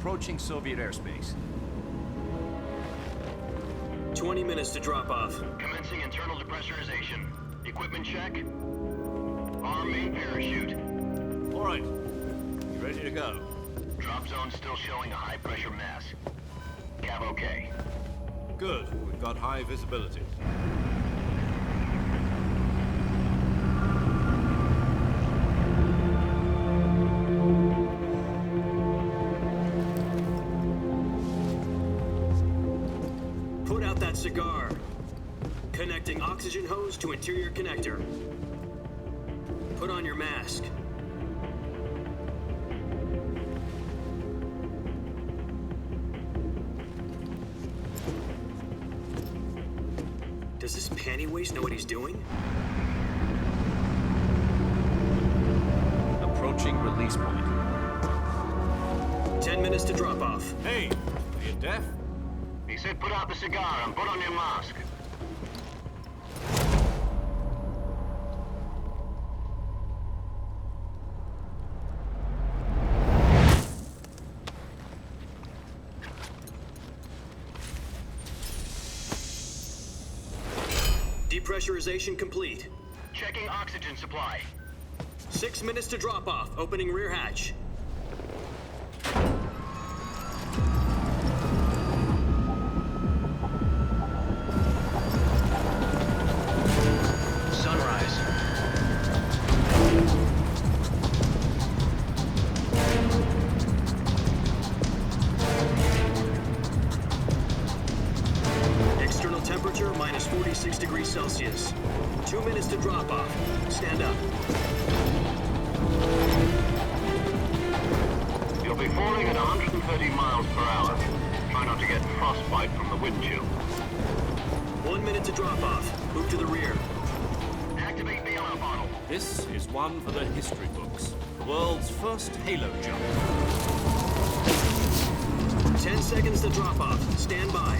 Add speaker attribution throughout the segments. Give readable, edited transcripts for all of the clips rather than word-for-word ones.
Speaker 1: approaching Soviet airspace.
Speaker 2: 20 minutes to drop off.
Speaker 3: Commencing internal depressurization. Equipment check. Arm main parachute.
Speaker 1: All right. You ready to go?
Speaker 3: Drop zone still showing a high pressure mass. Cav okay.
Speaker 1: Good. We've got high visibility.
Speaker 2: Put out that cigar. Connecting oxygen hose to interior connector. Put on your mask. Does this panty waste know what he's doing?
Speaker 1: Approaching release point.
Speaker 2: 10 minutes to drop off.
Speaker 1: Hey, are you deaf?
Speaker 3: He said put out the cigar and put on your mask.
Speaker 2: Depressurization complete.
Speaker 3: Checking oxygen supply.
Speaker 2: 6 minutes to drop off. Opening rear hatch.
Speaker 3: Sunrise.
Speaker 2: External temperature minus 46 degrees Celsius. 2 minutes to drop off. Stand up.
Speaker 3: You'll be falling at 130 miles per hour. Try not to get frostbite from the wind chill.
Speaker 2: 1 minute to drop off. Move to the rear.
Speaker 3: Activate bailout model.
Speaker 1: This is one for the history books. The world's first halo jump.
Speaker 2: 10 seconds to drop off. Stand by.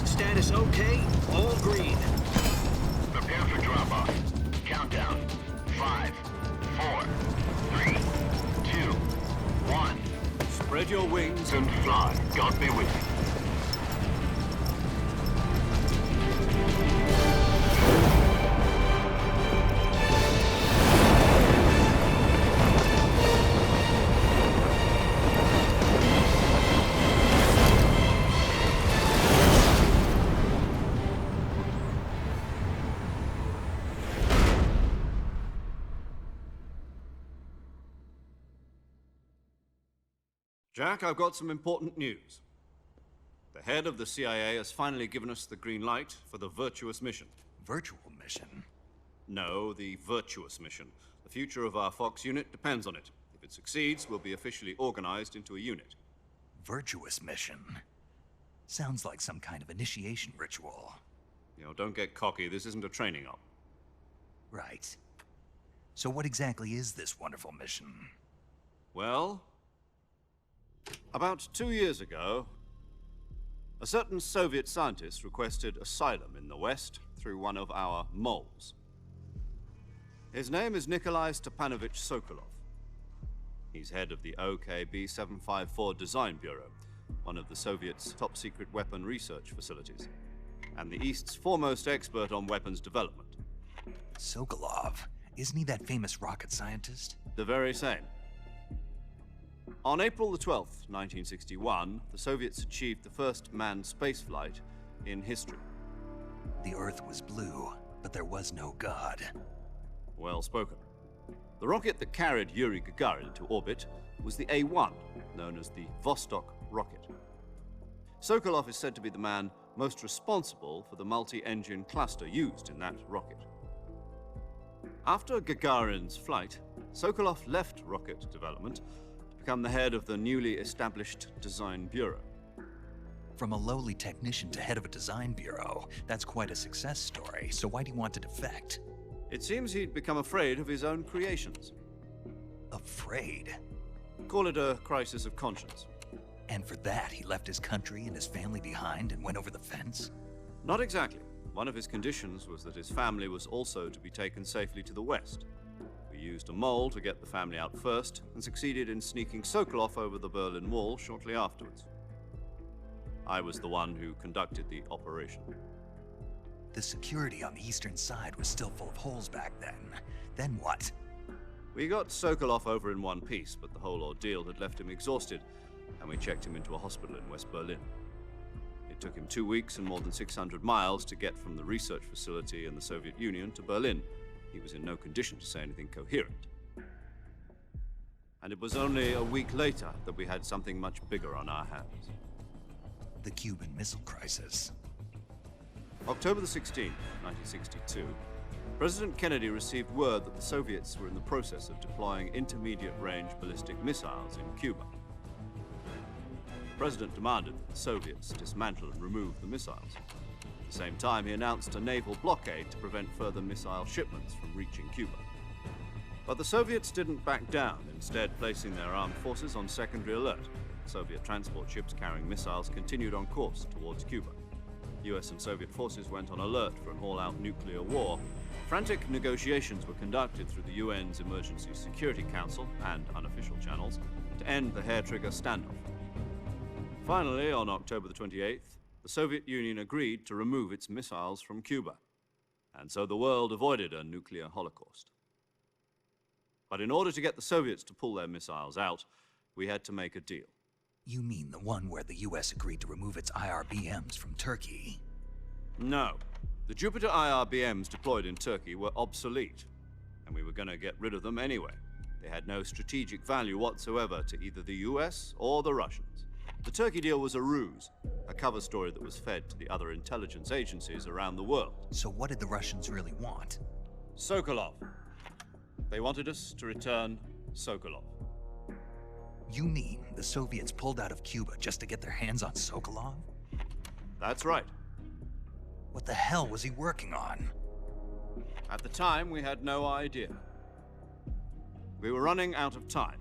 Speaker 2: Status okay. All green.
Speaker 3: Prepare for drop-off. Countdown. 5, 4, 3, 2, 1.
Speaker 1: Spread your wings
Speaker 3: And fly. God be with you.
Speaker 1: Jack, I've got some important news. The head of the CIA has finally given us the green light for the virtuous mission.
Speaker 4: Virtual mission?
Speaker 1: No, the virtuous mission. The future of our Fox unit depends on it. If it succeeds, we'll be officially organized into a unit.
Speaker 4: Virtuous mission? Sounds like some kind of initiation ritual.
Speaker 1: Don't get cocky. This isn't a training op.
Speaker 4: Right. So what exactly is this wonderful mission?
Speaker 1: Well, about 2 years ago, a certain Soviet scientist requested asylum in the West through one of our moles. His name is Nikolai Stepanovich Sokolov. He's head of the OKB 754 Design Bureau, one of the Soviets' top-secret weapon research facilities, and the East's foremost expert on weapons development.
Speaker 4: Sokolov? Isn't he that famous rocket scientist?
Speaker 1: The very same. On April the 12th, 1961, the Soviets achieved the first manned spaceflight in history.
Speaker 4: The Earth was blue, but there was no God.
Speaker 1: Well spoken. The rocket that carried Yuri Gagarin to orbit was the A-1, known as the Vostok rocket. Sokolov is said to be the man most responsible for the multi-engine cluster used in that rocket. After Gagarin's flight, Sokolov left rocket development to become the head of the newly established Design Bureau.
Speaker 4: From a lowly technician to head of a design bureau, that's quite a success story, so why do you want to defect?
Speaker 1: It seems he'd become afraid of his own creations.
Speaker 4: Afraid?
Speaker 1: Call it a crisis of conscience.
Speaker 4: And for that, he left his country and his family behind and went over the fence?
Speaker 1: Not exactly. One of his conditions was that his family was also to be taken safely to the West. We used a mole to get the family out first and succeeded in sneaking Sokolov over the Berlin Wall shortly afterwards. I was the one who conducted the operation.
Speaker 4: The security on the eastern side was still full of holes back then. Then what?
Speaker 1: We got Sokolov over in one piece, but the whole ordeal had left him exhausted, and we checked him into a hospital in West Berlin. It took him 2 weeks and more than 600 miles to get from the research facility in the Soviet Union to Berlin. He was in no condition to say anything coherent. And it was only a week later that we had something much bigger on our hands.
Speaker 4: The Cuban Missile Crisis.
Speaker 1: October the 16th, 1962, President Kennedy received word that the Soviets were in the process of deploying intermediate-range ballistic missiles in Cuba. The President demanded that the Soviets dismantle and remove the missiles. At the same time, he announced a naval blockade to prevent further missile shipments from reaching Cuba. But the Soviets didn't back down, instead placing their armed forces on secondary alert. Soviet transport ships carrying missiles continued on course towards Cuba. US and Soviet forces went on alert for an all-out nuclear war. Frantic negotiations were conducted through the UN's Emergency Security Council and unofficial channels to end the hair-trigger standoff. Finally, on October the 28th, the Soviet Union agreed to remove its missiles from Cuba, and so the world avoided a nuclear holocaust. But in order to get the Soviets to pull their missiles out, we had to make a deal.
Speaker 4: You mean the one where the US agreed to remove its IRBMs from Turkey?
Speaker 1: No. The Jupiter IRBMs deployed in Turkey were obsolete, and we were going to get rid of them anyway. They had no strategic value whatsoever to either the US or the Russians. The Turkey deal was a ruse, a cover story that was fed to the other intelligence agencies around the world.
Speaker 4: So what did the Russians really want?
Speaker 1: Sokolov. They wanted us to return Sokolov.
Speaker 4: You mean the Soviets pulled out of Cuba just to get their hands on Sokolov?
Speaker 1: That's right.
Speaker 4: What the hell was he working on?
Speaker 1: At the time, we had no idea. We were running out of time.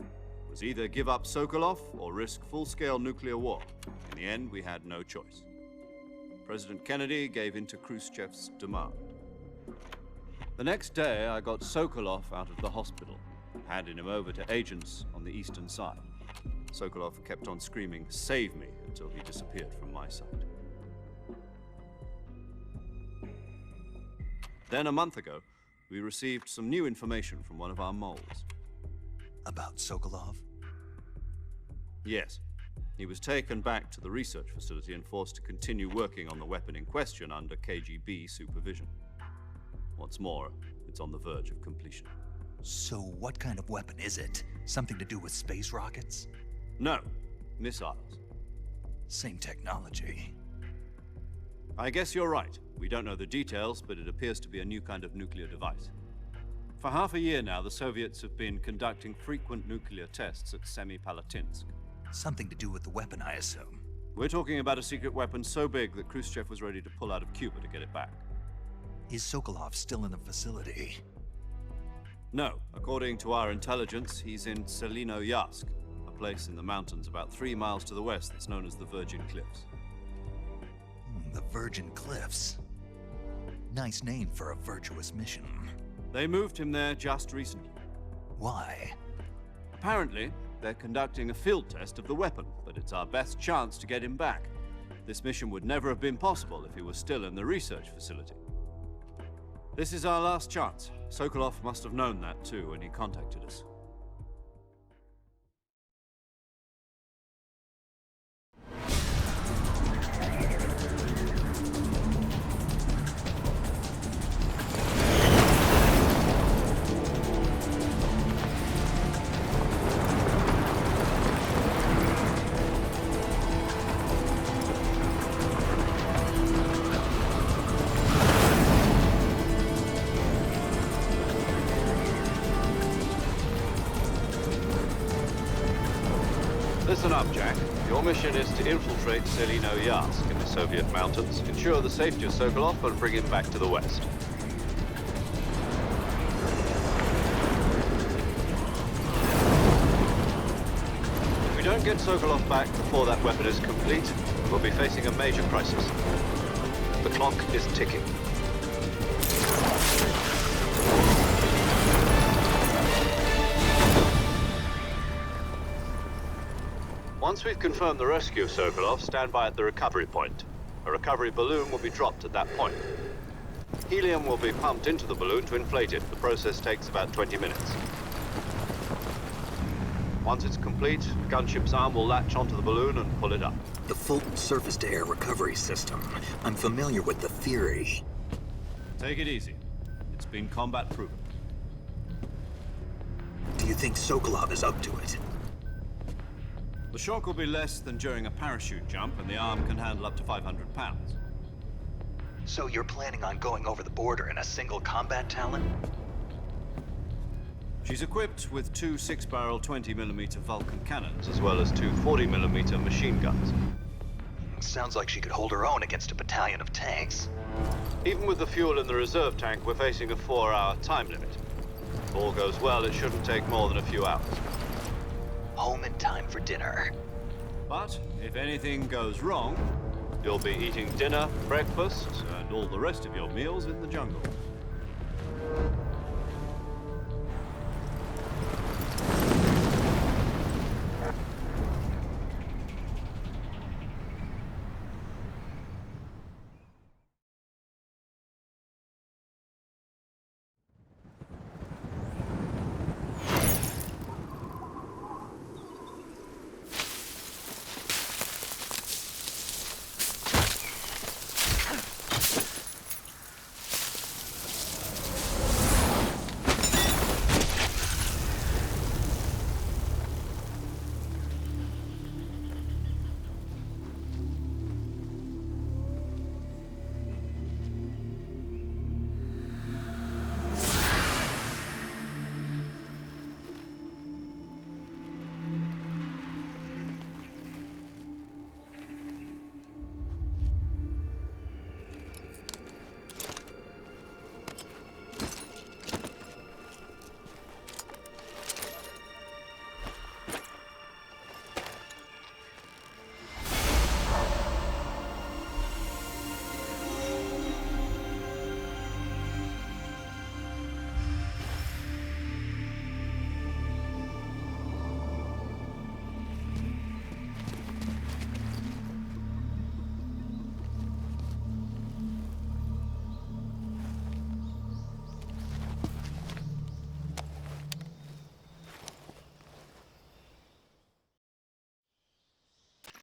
Speaker 1: It was either give up Sokolov or risk full-scale nuclear war. In the end, we had no choice. President Kennedy gave in to Khrushchev's demand. The next day, I got Sokolov out of the hospital, handing him over to agents on the eastern side. Sokolov kept on screaming, "Save me," until he disappeared from my sight. Then, a month ago, we received some new information from one of our moles.
Speaker 4: About Sokolov?
Speaker 1: Yes. He was taken back to the research facility and forced to continue working on the weapon in question under KGB supervision. What's more, it's on the verge of completion.
Speaker 4: So what kind of weapon is it? Something to do with space rockets?
Speaker 1: No, missiles.
Speaker 4: Same technology.
Speaker 1: I guess you're right. We don't know the details, but it appears to be a new kind of nuclear device. For half a year now, the Soviets have been conducting frequent nuclear tests at Semipalatinsk.
Speaker 4: Something to do with the weapon, I assume.
Speaker 1: We're talking about a secret weapon so big that Khrushchev was ready to pull out of Cuba to get it back.
Speaker 4: Is Sokolov still in the facility?
Speaker 1: No. According to our intelligence, he's in Selino-Yarsk, a place in the mountains about 3 miles to the west that's known as the Virgin Cliffs.
Speaker 4: The Virgin Cliffs. Nice name for a virtuous mission.
Speaker 1: They moved him there just recently.
Speaker 4: Why?
Speaker 1: Apparently, they're conducting a field test of the weapon, but it's our best chance to get him back. This mission would never have been possible if he was still in the research facility. This is our last chance. Sokolov must have known that too when he contacted us. Listen up, Jack. Your mission is to infiltrate Selino-Yarsk in the Soviet mountains, ensure the safety of Sokolov, and bring him back to the west. If we don't get Sokolov back before that weapon is complete, we'll be facing a major crisis. The clock is ticking. Once we've confirmed the rescue of Sokolov, stand by at the recovery point. A recovery balloon will be dropped at that point. Helium will be pumped into the balloon to inflate it. The process takes about 20 minutes. Once it's complete, the gunship's arm will latch onto the balloon and pull it up.
Speaker 5: The Fulton surface-to-air recovery system. I'm familiar with the theory.
Speaker 1: Take it easy. It's been combat proven.
Speaker 5: Do you think Sokolov is up to it?
Speaker 1: The shock will be less than during a parachute jump, and the arm can handle up to 500 pounds.
Speaker 4: So you're planning on going over the border in a single combat Talon?
Speaker 1: She's equipped with two 6-barrel 20mm Vulcan cannons, as well as two 40mm machine guns.
Speaker 4: Sounds like she could hold her own against a battalion of tanks.
Speaker 1: Even with the fuel in the reserve tank, we're facing a 4-hour time limit. If all goes well, it shouldn't take more than a few hours.
Speaker 4: Home in time for dinner.
Speaker 1: But if anything goes wrong, you'll be eating dinner, breakfast, and all the rest of your meals in the jungle.